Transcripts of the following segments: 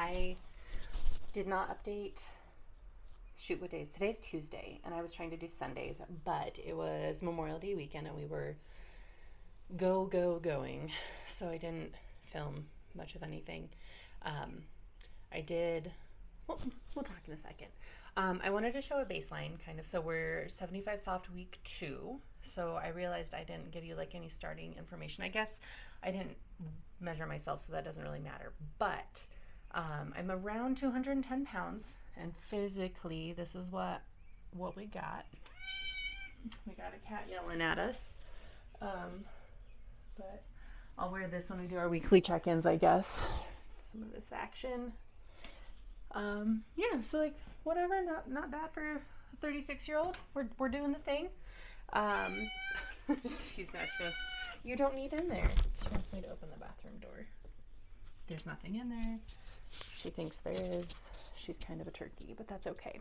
I did not update. Shoot, what day is today's Tuesday, and I was trying to do Sundays, but it was Memorial Day weekend and we were going, so I didn't film much of anything. I did, well, we'll talk in a second. I wanted to show a baseline kind of, so we're 75 soft week 2, so I realized I didn't give you like any starting information. I guess I didn't measure myself, so that doesn't really matter, but I'm around 210 pounds, and physically this is what we got. We got a cat yelling at us, but I'll wear this when we do our weekly check-ins, I guess. Some of this action. Yeah, so like whatever, not bad for a 36-year-old. We're doing the thing. She wants, you don't need in there. She wants me to open the bathroom door. There's nothing in there. She thinks there is. She's kind of a turkey, but that's okay.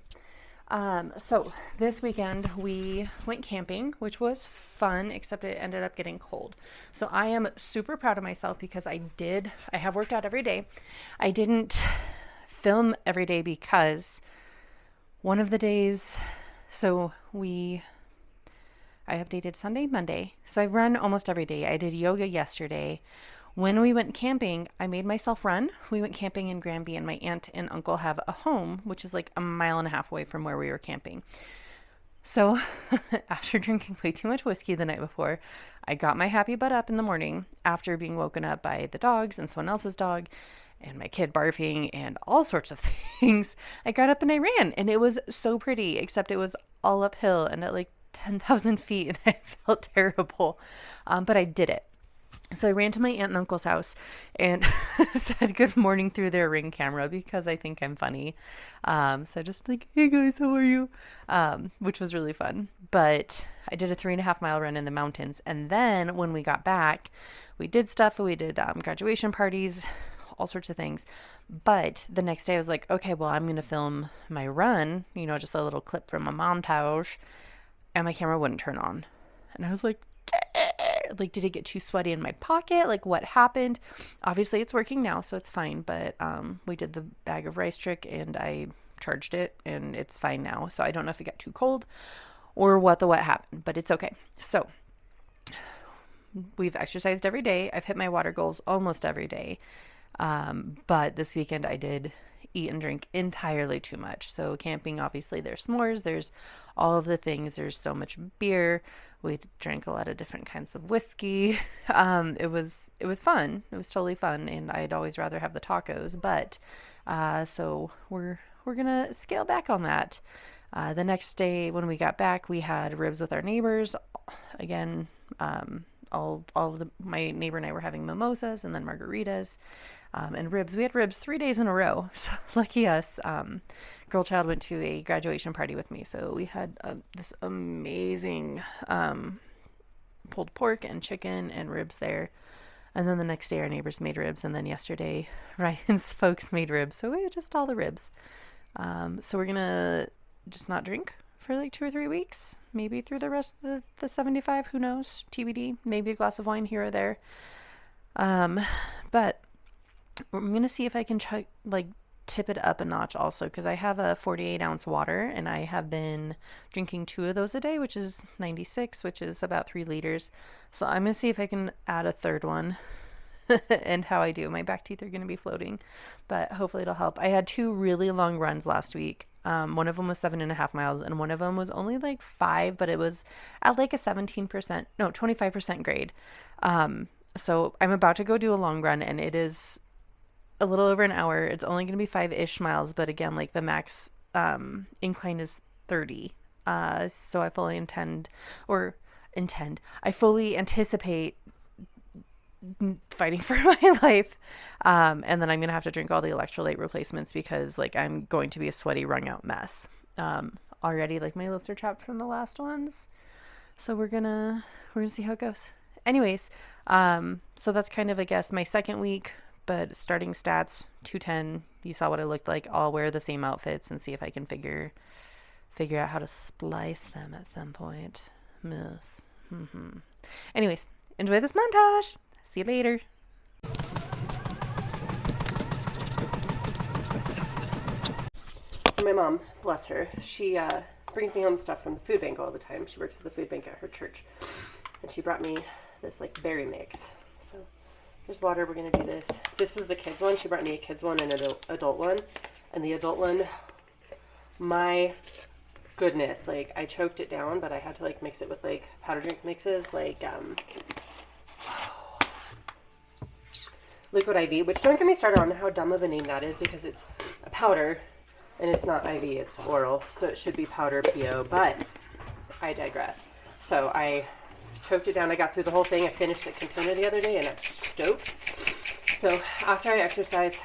So this weekend we went camping, which was fun, except it ended up getting cold. So I am super proud of myself because I have worked out every day. I didn't film every day because one of the days, I updated Sunday, Monday. So I run almost every day. I did yoga yesterday. When we went camping, I made myself run. We went camping in Granby, and my aunt and uncle have a home, which is like a mile and a half away from where we were camping. So after drinking way too much whiskey the night before, I got my happy butt up in the morning after being woken up by the dogs and someone else's dog and my kid barfing and all sorts of things. I got up and I ran, and it was so pretty, except it was all uphill and at like 10,000 feet, and I felt terrible. But I did it. So I ran to my aunt and uncle's house and said good morning through their Ring camera because I think I'm funny. So just like, hey guys, how are you? Which was really fun. But I did a 3.5-mile run in the mountains. And then when we got back, we did stuff. We did graduation parties, all sorts of things. But the next day I was like, okay, well, I'm going to film my run, just a little clip from a montage. And my camera wouldn't turn on. And I was like, did it get too sweaty in my pocket? Like, what happened? Obviously it's working now, so it's fine. But we did the bag of rice trick and I charged it and it's fine now. So I don't know if it got too cold or what happened, but it's okay. So we've exercised every day. I've hit my water goals almost every day. But this weekend I did eat and drink entirely too much. So camping, obviously there's s'mores, there's all of the things, there's so much beer. We drank a lot of different kinds of whiskey. It was fun. It was totally fun, and I'd always rather have the tacos, but so we're gonna scale back on that. The next day when we got back, we had ribs with our neighbors. Again, my neighbor and I were having mimosas and then margaritas. And ribs. We had ribs 3 days in a row. So lucky us. Girl child went to a graduation party with me. So we had this amazing pulled pork and chicken and ribs there. And then the next day our neighbors made ribs. And then yesterday Ryan's folks made ribs. So we had just all the ribs. So we're going to just not drink for like 2 or 3 weeks. Maybe through the rest of the 75. Who knows? TBD. Maybe a glass of wine here or there. But I'm going to see if I can tip it up a notch also, because I have a 48-ounce water and I have been drinking 2 of those a day, which is 96, which is about 3 liters. So I'm going to see if I can add a third one and how I do. My back teeth are going to be floating, but hopefully it'll help. I had 2 really long runs last week. One of them was 7.5 miles and one of them was only like 5, but it was at like a 25% grade. So I'm about to go do a long run, and it is a little over an hour. It's only going to be 5-ish miles, but again, like the max incline is 30. So I fully I fully anticipate fighting for my life. And then I'm going to have to drink all the electrolyte replacements because like I'm going to be a sweaty, wrung out mess. Already like my lips are chapped from the last ones. So we're gonna see how it goes. Anyways, so that's kind of, I guess, my second week. But starting stats, 210, you saw what I looked like. I'll wear the same outfits and see if I can figure out how to splice them at some point. Yes. Anyways, enjoy this montage. See you later. So my mom, bless her, she brings me home stuff from the food bank all the time. She works at the food bank at her church. And she brought me this like berry mix. So here's water. We're going to do this. This is the kids one. She brought me a kids one and an adult one. And the adult one, my goodness, like I choked it down, but I had to like mix it with like powder drink mixes, like liquid IV, which don't get me started on how dumb of a name that is, because it's a powder and it's not IV, it's oral, so it should be powder PO, but I digress. So I choked it down. I got through the whole thing. I finished the container the other day and I'm stoked. So after I exercise,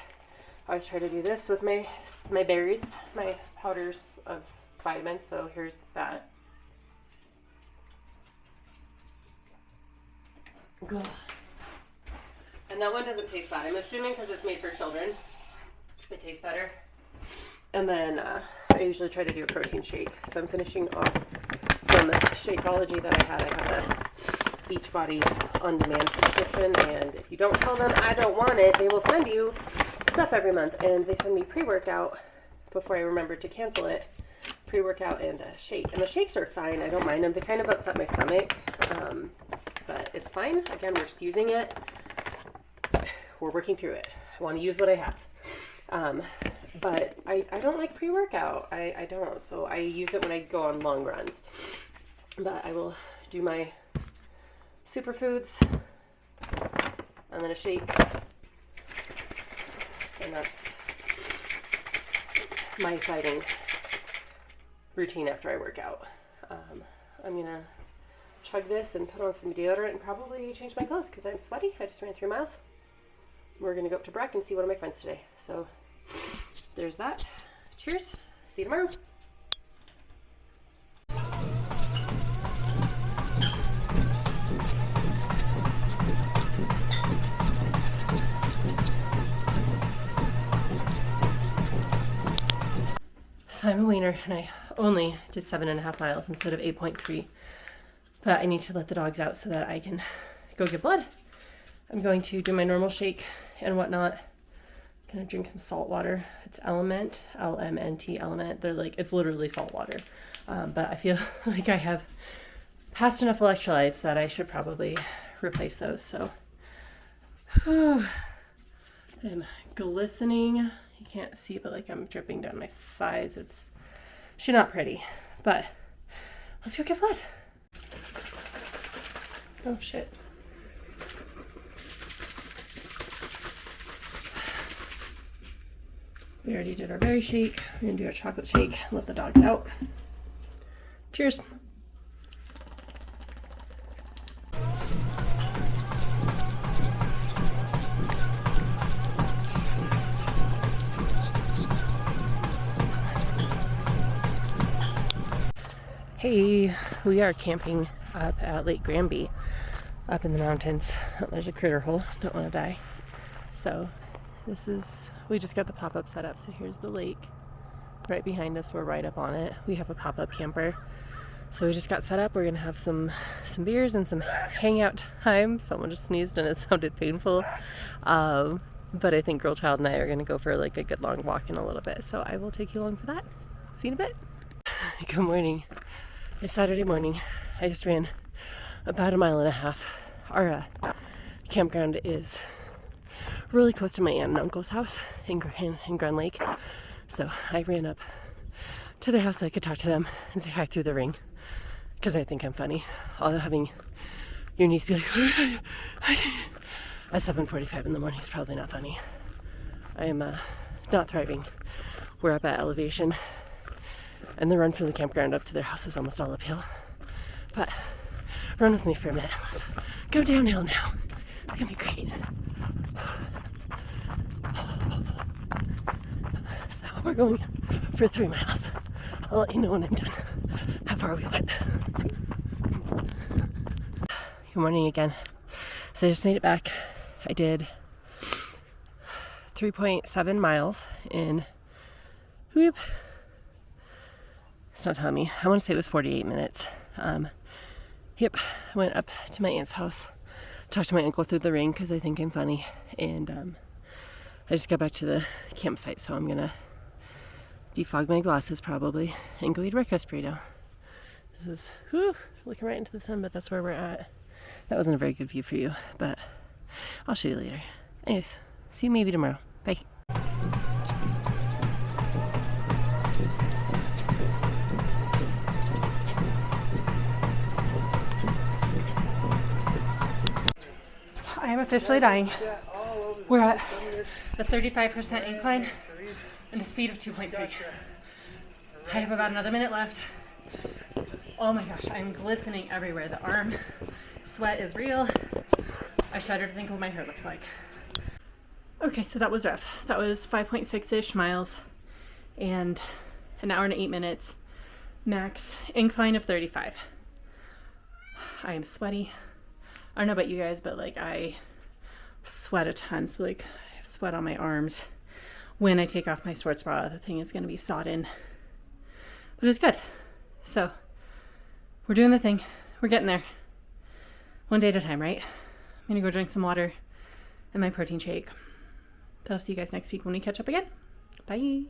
I always try to do this with my berries, my powders of vitamins. So here's that. Ugh. And that one doesn't taste bad. I'm assuming because it's made for children, it tastes better. And then I usually try to do a protein shake. So I'm finishing off some Shakeology that I had. I have a Beachbody on-demand subscription, and if you don't tell them I don't want it, they will send you stuff every month. And they send me pre-workout before I remember to cancel it. Pre-workout and a shake. And the shakes are fine. I don't mind them. They kind of upset my stomach, but it's fine. Again, we're just using it. We're working through it. I want to use what I have. But I don't like pre-workout. I don't. So I use it when I go on long runs. But I will do my superfoods and then a shake. And that's my exciting routine after I work out. I'm going to chug this and put on some deodorant and probably change my clothes because I'm sweaty. I just ran 3 miles. We're going to go up to Breck and see one of my friends today. So there's that. Cheers. See you tomorrow. So I'm a wiener and I only did 7.5 miles instead of 8.3. But I need to let the dogs out so that I can go get blood. I'm going to do my normal shake and whatnot. Gonna drink some salt water. It's Element, LMNT, Element. They're like, it's literally salt water. But I feel like I have passed enough electrolytes that I should probably replace those. So I'm glistening. You can't see, but like I'm dripping down my sides. It's she's not pretty, but let's go get blood. Oh shit. We already did our berry shake. We're gonna do our chocolate shake, let the dogs out. Cheers. Hey, we are camping up at Lake Granby, up in the mountains. Oh, there's a critter hole, don't want to die. So we just got the pop-up set up. So here's the lake right behind us. We're right up on it. We have a pop-up camper. So we just got set up. We're gonna have some beers and some hangout time. Someone just sneezed and it sounded painful. But I think Girl Child and I are gonna go for like a good long walk in a little bit. So I will take you along for that. See you in a bit. Good morning. It's Saturday morning. I just ran about 1.5 miles. Our campground is really close to my aunt and uncle's house in Grand Lake. So I ran up to their house so I could talk to them and say hi through the ring because I think I'm funny. Although having your niece be like at 7:45 in the morning is probably not funny. I am not thriving. We're up at elevation and the run from the campground up to their house is almost all uphill. But run with me for a minute. Let's go downhill now. It's gonna be great. So we're going for 3 miles. I'll let you know when I'm done how far we went. Good morning again. So I just made it back. I did 3.7 miles in whoop. It's not telling me. I want to say it was 48 minutes. Yep, I went up to my aunt's house, talked to my uncle through the ring because I think I'm funny, and I just got back to the campsite, so I'm gonna defog my glasses probably, and go eat a breakfast burrito. This is, whew, looking right into the sun, but that's where we're at. That wasn't a very good view for you, but I'll show you later. Anyways, see you maybe tomorrow. Bye. I am officially dying. We're at a 35% incline and a speed of 2.3. I have about another minute left. Oh my gosh, I'm glistening everywhere. The arm sweat is real. I shudder to think what my hair looks like. Okay, so that was rough. That was 5.6-ish miles and an hour and 8 minutes. Max incline of 35. I am sweaty. I don't know about you guys, but like I sweat a ton. So like I have sweat on my arms. When I take off my sports bra, the thing is going to be sodden. But it's good. So we're doing the thing. We're getting there. One day at a time, right? I'm going to go drink some water and my protein shake. But I'll see you guys next week when we catch up again. Bye.